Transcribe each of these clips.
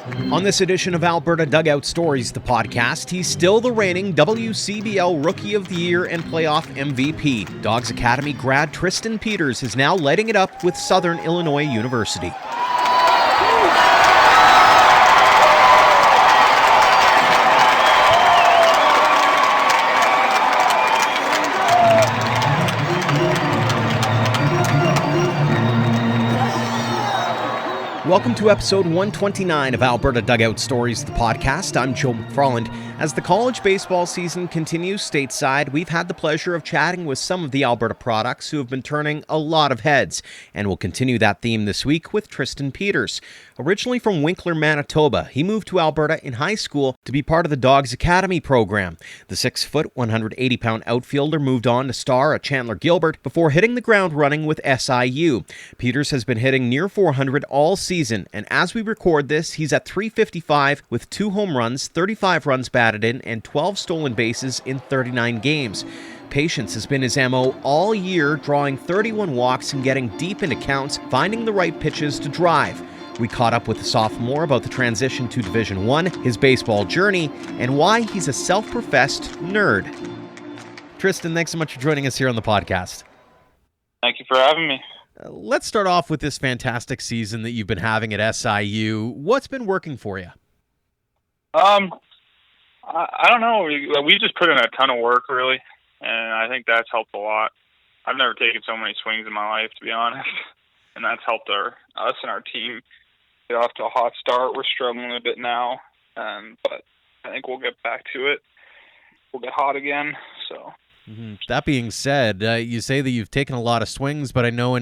On this edition of Alberta Dugout Stories, the podcast, he's still the reigning WCBL Rookie of the Year and Playoff MVP. Dogs Academy grad Tristan Peters is now lighting it up with Southern Illinois University. Welcome to episode 129 of Alberta Dugout Stories, the podcast. I'm Joe McFarland. As the college baseball season continues stateside, we've had the pleasure of chatting with some of the Alberta products who have been turning a lot of heads, and we'll continue that theme this week with Tristan Peters. Originally from Winkler, Manitoba, he moved to Alberta in high school to be part of the Dogs Academy program. The 6-foot, 180-pound outfielder moved on to star at Chandler Gilbert before hitting the ground running with SIU. Peters has been hitting near 400 all season, and as we record this, he's at .355 with 2 home runs, 35 runs batted in, and 12 stolen bases in 39 games. Patience has been his MO all year, drawing 31 walks and getting deep into counts, finding the right pitches to drive. We caught up with the sophomore about the transition to Division I, his baseball journey, and why he's a self-professed nerd. Tristan, thanks so much for joining us here on the podcast. Thank you for having me. Let's start off with this fantastic season that you've been having at SIU. What's been working for you? I don't know. We just put in a ton of work, really, and I think that's helped a lot. I've never taken so many swings in my life, to be honest, and that's helped us and our team get off to a hot start. We're struggling a bit now, but I think we'll get back to it. We'll get hot again, so... That being said, you say that you've taken a lot of swings, but I know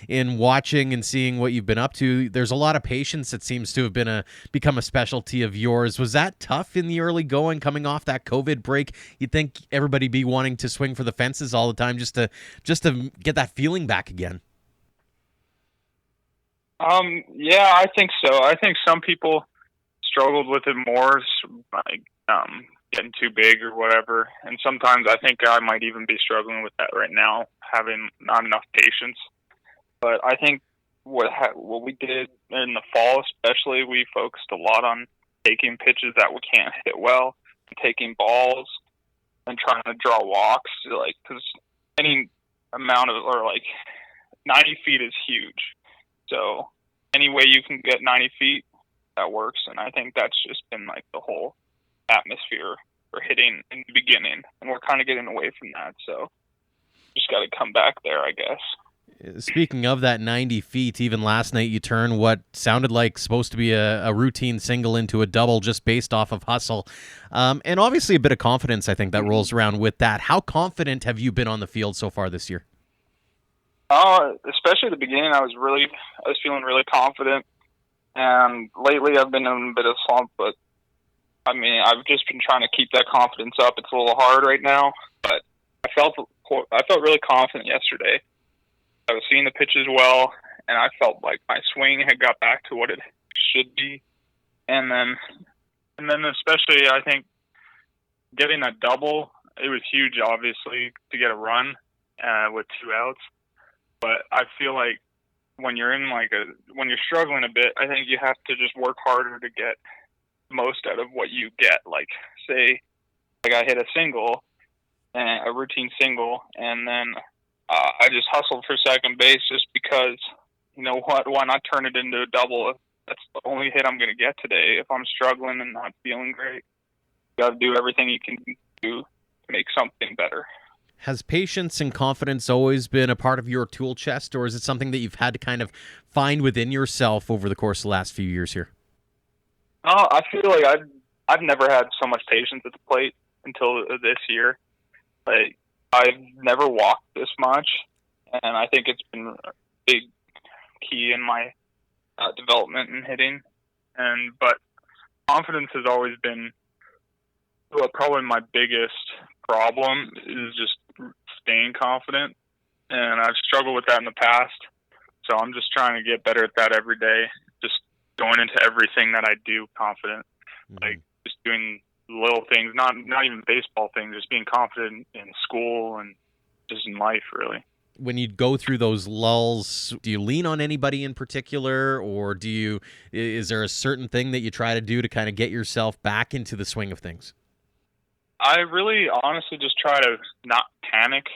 in watching and seeing what you've been up to, there's a lot of patience that seems to have become a specialty of yours. Was that tough in the early going, coming off that COVID break? You'd think everybody be wanting to swing for the fences all the time just to get that feeling back again. Yeah, I think so. I think some people struggled with it more, like getting too big or whatever, and sometimes I think I might even be struggling with that right now, having not enough patience. But I think what we did in the fall, especially, we focused a lot on taking pitches that we can't hit well, taking balls, and trying to draw walks. Like, because any amount of, or like 90 feet is huge, so any way you can get 90 feet, that works. And I think that's just been like the whole atmosphere for hitting in the beginning, and we're kind of getting away from that, so just got to come back there, I guess. Speaking of that 90 feet, even last night you turned what sounded like supposed to be a routine single into a double just based off of hustle, and obviously a bit of confidence, I think, that rolls around with that. How confident have you been on the field so far this year? Especially at the beginning, I was feeling really confident, and lately I've been in a bit of a slump, but I mean, I've just been trying to keep that confidence up. It's a little hard right now, but I felt really confident yesterday. I was seeing the pitches well, and I felt like my swing had got back to what it should be. And then especially, I think getting a double, it was huge, obviously, to get a run with 2 outs. But I feel like when you're when you're struggling a bit, I think you have to just work harder to get most out of what you get. Like, say, like I hit a routine single, and then I just hustled for second base just because, you know what, why not turn it into a double if that's the only hit I'm going to get today if I'm struggling and not feeling great. You got to do everything you can do to make something better. Has patience and confidence always been a part of your tool chest, or is it something that you've had to kind of find within yourself over the course of the last few years here? I feel like I've never had so much patience at the plate until this year. Like, I've never walked this much, and I think it's been a big key in my development in hitting. But confidence has always been probably my biggest problem, is just staying confident, and I've struggled with that in the past. So I'm just trying to get better at that every day. Just going into everything that I do confident, like just doing little things, not even baseball things, just being confident in school and just in life, really. When you go through those lulls, do you lean on anybody in particular, or is there a certain thing that you try to do to kind of get yourself back into the swing of things? I really honestly just try to not panic.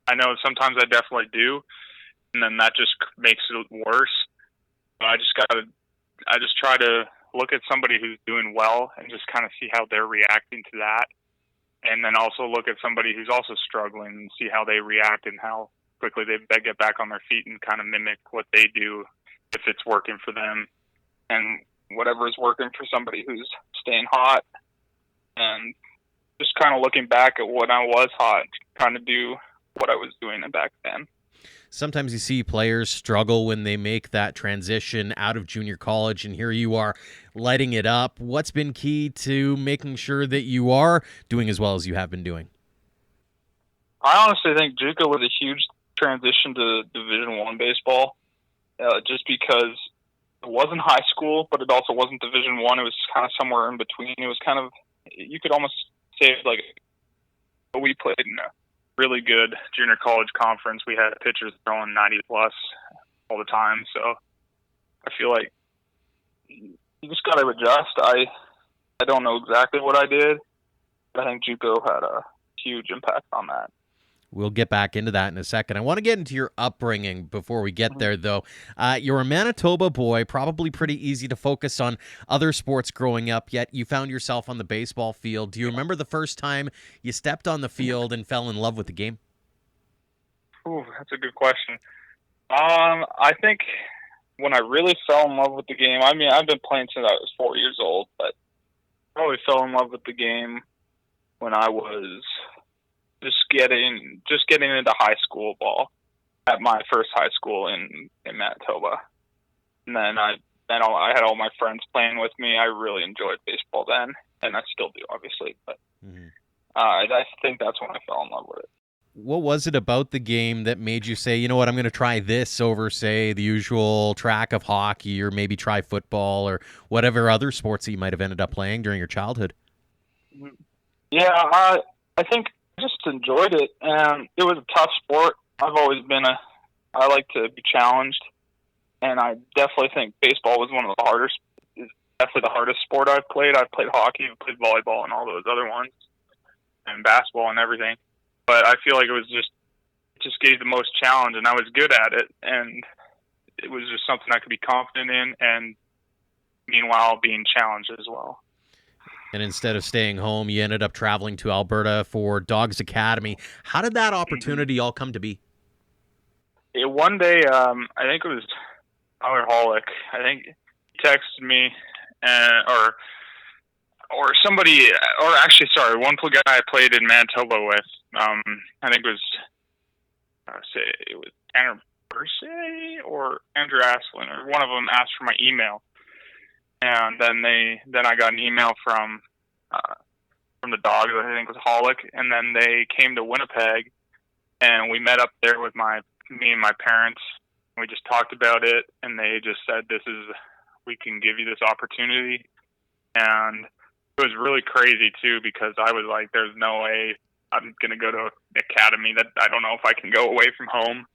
I know sometimes I definitely do, and then that just makes it worse. I just try to look at somebody who's doing well and just kind of see how they're reacting to that. And then also look at somebody who's also struggling and see how they react and how quickly they get back on their feet and kind of mimic what they do if it's working for them. And whatever is working for somebody who's staying hot. And just kind of looking back at when I was hot, trying to do what I was doing back then. Sometimes you see players struggle when they make that transition out of junior college, and here you are lighting it up. What's been key to making sure that you are doing as well as you have been doing? I honestly think JUCO was a huge transition to Division I baseball, just because it wasn't high school, but it also wasn't Division I. It was kind of somewhere in between. It was kind of, you could almost say like we played in a really good junior college conference. We had pitchers throwing 90 plus all the time. So I feel like you just got to adjust. I don't know exactly what I did, but I think JUCO had a huge impact on that. We'll get back into that in a second. I want to get into your upbringing before we get there, though. You're a Manitoba boy, probably pretty easy to focus on other sports growing up, yet you found yourself on the baseball field. Do you remember the first time you stepped on the field and fell in love with the game? Ooh, that's a good question. I think when I really fell in love with the game, I mean, I've been playing since I was 4 years old, but I probably fell in love with the game when I was just getting into high school ball at my first high school in Manitoba. And then I had all my friends playing with me. I really enjoyed baseball then, and I still do, obviously. But I think that's when I fell in love with it. What was it about the game that made you say, you know what, I'm going to try this over, say, the usual track of hockey, or maybe try football or whatever other sports that you might have ended up playing during your childhood? Yeah, I think I just enjoyed it, and it was a tough sport. I like to be challenged, and I definitely think baseball was definitely the hardest sport I've played. I've played hockey, I've played volleyball, and all those other ones, and basketball and everything. But I feel like it just gave the most challenge, and I was good at it, and it was just something I could be confident in, and meanwhile being challenged as well. And instead of staying home, you ended up traveling to Alberta for Dogs Academy. How did that opportunity all come to be? One day, I think it was Tyler Hollick. I think he texted me, or somebody, or actually, sorry, one guy I played in Manitoba with. I think it was Tanner Bursey or Andrew Asplin, or one of them asked for my email. And then I got an email from the Dogs, I think it was Hollick, and then they came to Winnipeg, and we met up there with me and my parents. We just talked about it, and they just said, we can give you this opportunity. And it was really crazy too, because I was like, there's no way I'm going to go to an academy that I don't know if I can go away from home.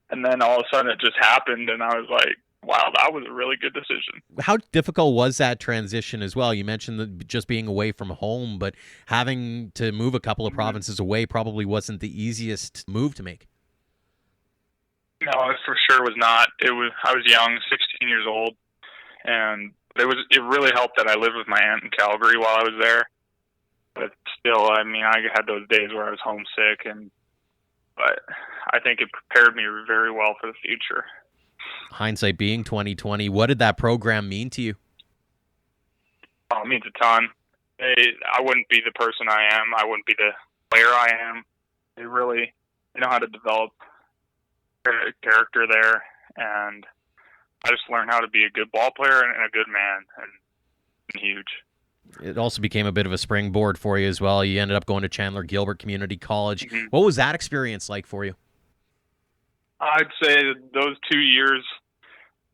And then all of a sudden it just happened, and I was like, wow, that was a really good decision. How difficult was that transition as well? You mentioned that just being away from home, but having to move a couple of provinces away probably wasn't the easiest move to make. No, it for sure was not. I was young, 16 years old, and it really helped that I lived with my aunt in Calgary while I was there. But still, I mean, I had those days where I was homesick, but I think it prepared me very well for the future. Hindsight being 2020, what did that program mean to you? Oh, it means a ton. I wouldn't be the person I am. I wouldn't be the player I am. They know how to develop character there, and I just learned how to be a good ball player and a good man, and huge. It also became a bit of a springboard for you as well. You ended up going to Chandler Gilbert Community College. What was that experience like for you? I'd say that those 2 years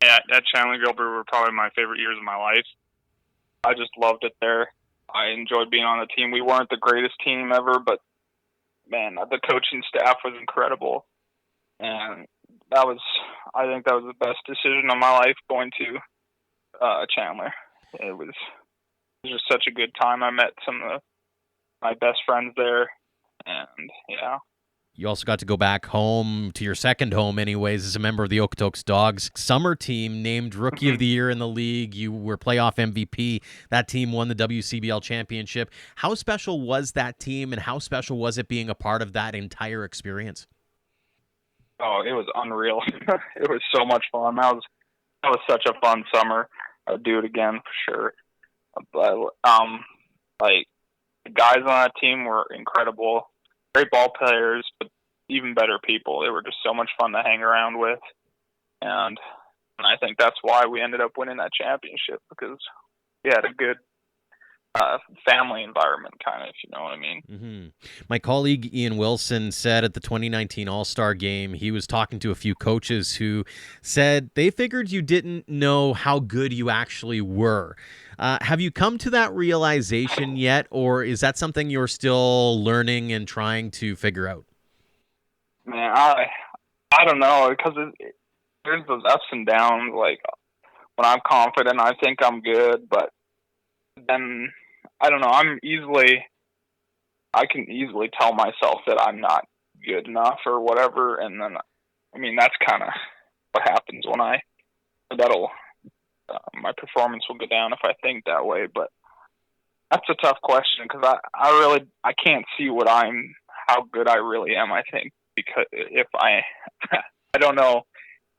at Chandler Gilbert were probably my favorite years of my life. I just loved it there. I enjoyed being on the team. We weren't the greatest team ever, but man, the coaching staff was incredible. and I think that was the best decision of my life going to Chandler. It was just such a good time. I met some of my best friends there, and yeah. You also got to go back home to your second home anyways as a member of the Okotoks Dogs summer team, named Rookie of the Year in the league. You were playoff MVP. That team won the WCBL championship. How special was that team, and how special was it being a part of that entire experience? Oh, it was unreal. It was so much fun. That was such a fun summer. I'd do it again for sure. But like, the guys on that team were incredible. Great ball players, but even better people. They were just so much fun to hang around with. And I think that's why we ended up winning that championship, because we had a good family environment, kind of, if you know what I mean. Mm-hmm. My colleague Ian Wilson said at the 2019 All-Star Game, he was talking to a few coaches who said they figured you didn't know how good you actually were. Have you come to that realization yet, or is that something you're still learning and trying to figure out? Man, I don't know, because there's those ups and downs. Like, when I'm confident, I think I'm good, but then I don't know. I can easily tell myself that I'm not good enough or whatever, and then that's kind of what happens when my performance will go down if I think that way. But that's a tough question, because I can't see how good I really am. I think, because if I don't know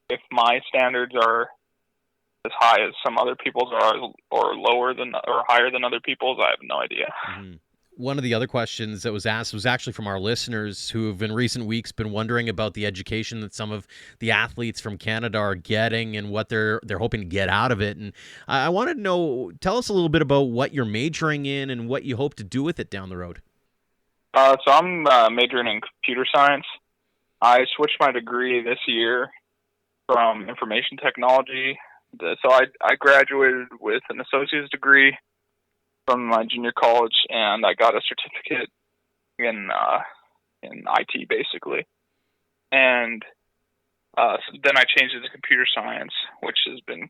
if my standards are as high as some other people's are, or lower than, or higher than other people's. I have no idea. Mm-hmm. One of the other questions that was asked was actually from our listeners who have in recent weeks been wondering about the education that some of the athletes from Canada are getting and what they're hoping to get out of it. And I wanted to know, tell us a little bit about what you're majoring in and what you hope to do with it down the road. So I'm majoring in computer science. I switched my degree this year from information technology. So I graduated with an associate's degree from my junior college, and I got a certificate in IT, basically. And so then I changed it to computer science, which has been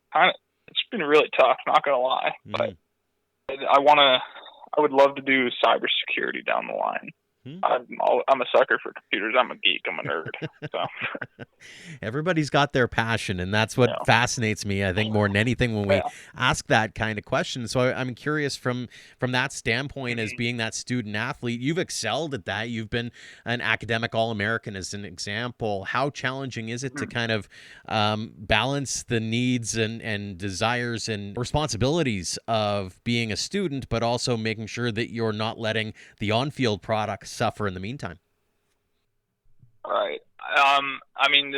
it's been really tough, not gonna lie. Mm-hmm. But I would love to do cybersecurity down the line. I'm a sucker for computers. I'm a geek. I'm a nerd. So everybody's got their passion, and that's what fascinates me, I think, more than anything when we ask that kind of question. So I'm curious from that standpoint, as being that student athlete, you've excelled at that. You've been an academic All-American as an example. How challenging is it to kind of balance the needs and desires and responsibilities of being a student, but also making sure that you're not letting the on-field products suffer in the meantime? Right.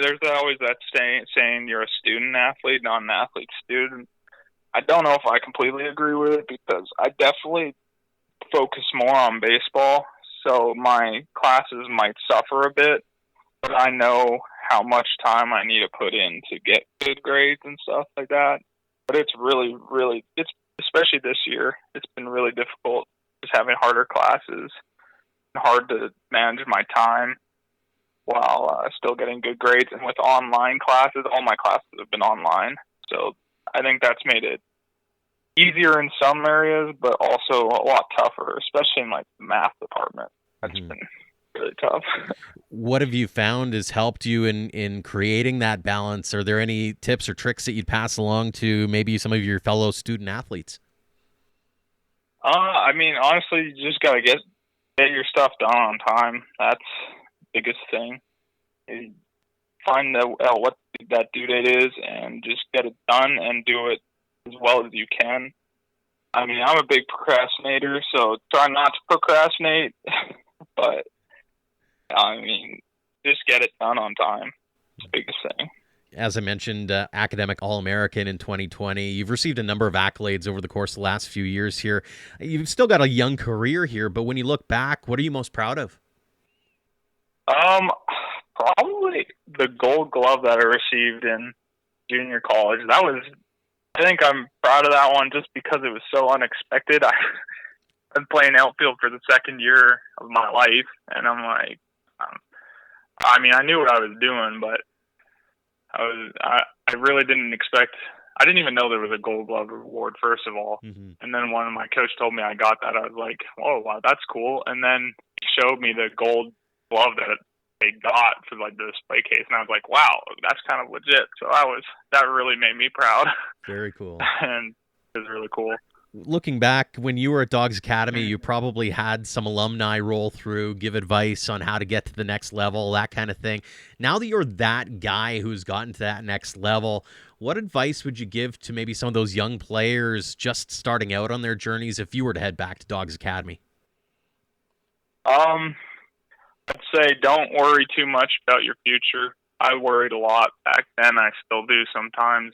There's always that saying you're a student athlete, not an athlete student. I don't know if I completely agree with it, because I definitely focus more on baseball, so my classes might suffer a bit, but I know how much time I need to put in to get good grades and stuff like that. But it's really, really, especially this year, it's been really difficult just having harder classes. Hard to manage my time while still getting good grades. And with online classes, all my classes have been online, so I think that's made it easier in some areas, but also a lot tougher, especially in like the math department. That's been really tough. What have you found has helped you in creating that balance? Are there any tips or tricks that you'd pass along to maybe some of your fellow student athletes? Honestly, you just gotta get your stuff done on time. That's the biggest thing. You find what that due date is and just get it done and do it as well as you can. I'm a big procrastinator, so try not to procrastinate, but just get it done on time. It's the biggest thing. As I mentioned, academic All-American in 2020. You've received a number of accolades over the course of the last few years here. You've still got a young career here, but when you look back, what are you most proud of? Probably the Gold Glove that I received in junior college. I think I'm proud of that one just because it was so unexpected. I've been playing outfield for the second year of my life, and I'm like, I mean, I knew what I was doing, but I really didn't expect. I didn't even know there was a Gold Glove award, first of all. Mm-hmm. And then when my coach told me I got that, I was like, "Oh, wow, that's cool." And then he showed me the Gold Glove that they got for like the display case, and I was like, "Wow, that's kind of legit." So that really made me proud. Very cool. And it was really cool. Looking back, when you were at Dogs Academy, you probably had some alumni roll through, give advice on how to get to the next level, that kind of thing. Now that you're that guy who's gotten to that next level, what advice would you give to maybe some of those young players just starting out on their journeys if you were to head back to Dogs Academy? I'd say don't worry too much about your future. I worried a lot back then. I still do sometimes.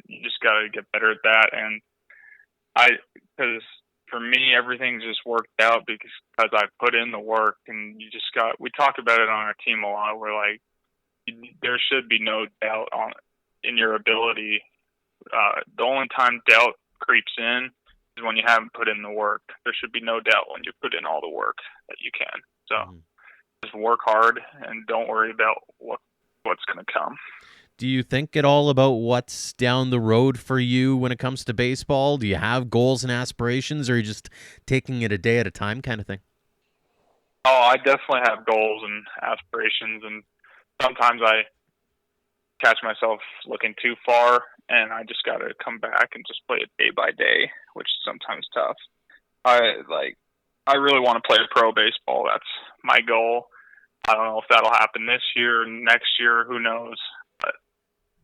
You just gotta get better at that. And because for me, everything's just worked out because I put in the work, and we talk about it on our team a lot. We're like, there should be no doubt in your ability. The only time doubt creeps in is when you haven't put in the work. There should be no doubt when you put in all the work that you can. So just work hard and don't worry about what's going to come. Do you think at all about what's down the road for you when it comes to baseball? Do you have goals and aspirations, or are you just taking it a day at a time kind of thing? Oh, I definitely have goals and aspirations, and sometimes I catch myself looking too far, and I just got to come back and just play it day by day, which is sometimes tough. I really want to play pro baseball. That's my goal. I don't know if that'll happen this year or next year. Who knows?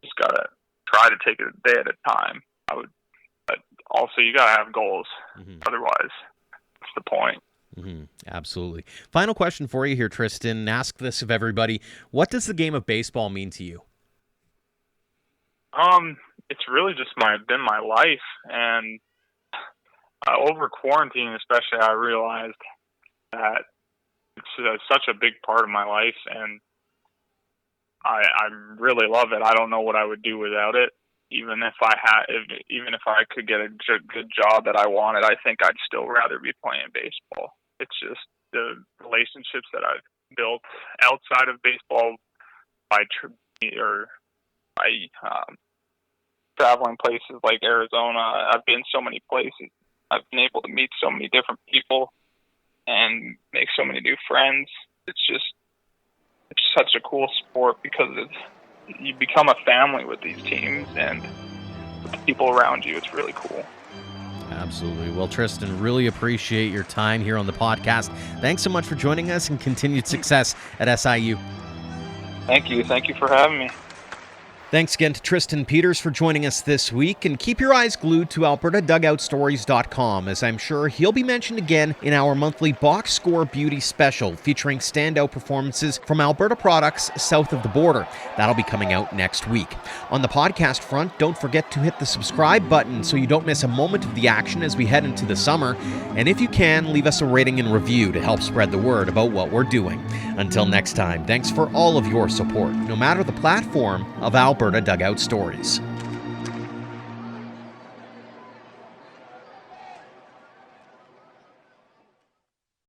Just gotta try to take it a day at a time. But also you gotta have goals. Otherwise, what's the point? Absolutely. Final question for you here, Tristan. Ask this of everybody. What does the game of baseball mean to you? It's really just been my life, and over quarantine especially, I realized that it's such a big part of my life, and I really love it. I don't know what I would do without it. Even if I could get a good job that I wanted, I think I'd still rather be playing baseball. It's just the relationships that I've built outside of baseball by traveling places like Arizona. I've been so many places. I've been able to meet so many different people and make so many new friends. It's such a cool sport because you become a family with these teams and with the people around you. It's really cool. Absolutely. Well, Tristan, really appreciate your time here on the podcast. Thanks so much for joining us, and continued success at SIU. Thank you. Thank you for having me. Thanks again to Tristan Peters for joining us this week, and keep your eyes glued to AlbertaDugoutStories.com, as I'm sure he'll be mentioned again in our monthly Box Score Beauty Special featuring standout performances from Alberta products south of the border. That'll be coming out next week. On the podcast front, don't forget to hit the subscribe button so you don't miss a moment of the action as we head into the summer, and if you can, leave us a rating and review to help spread the word about what we're doing. Until next time, thanks for all of your support, no matter the platform of Alberta Dugout Stories.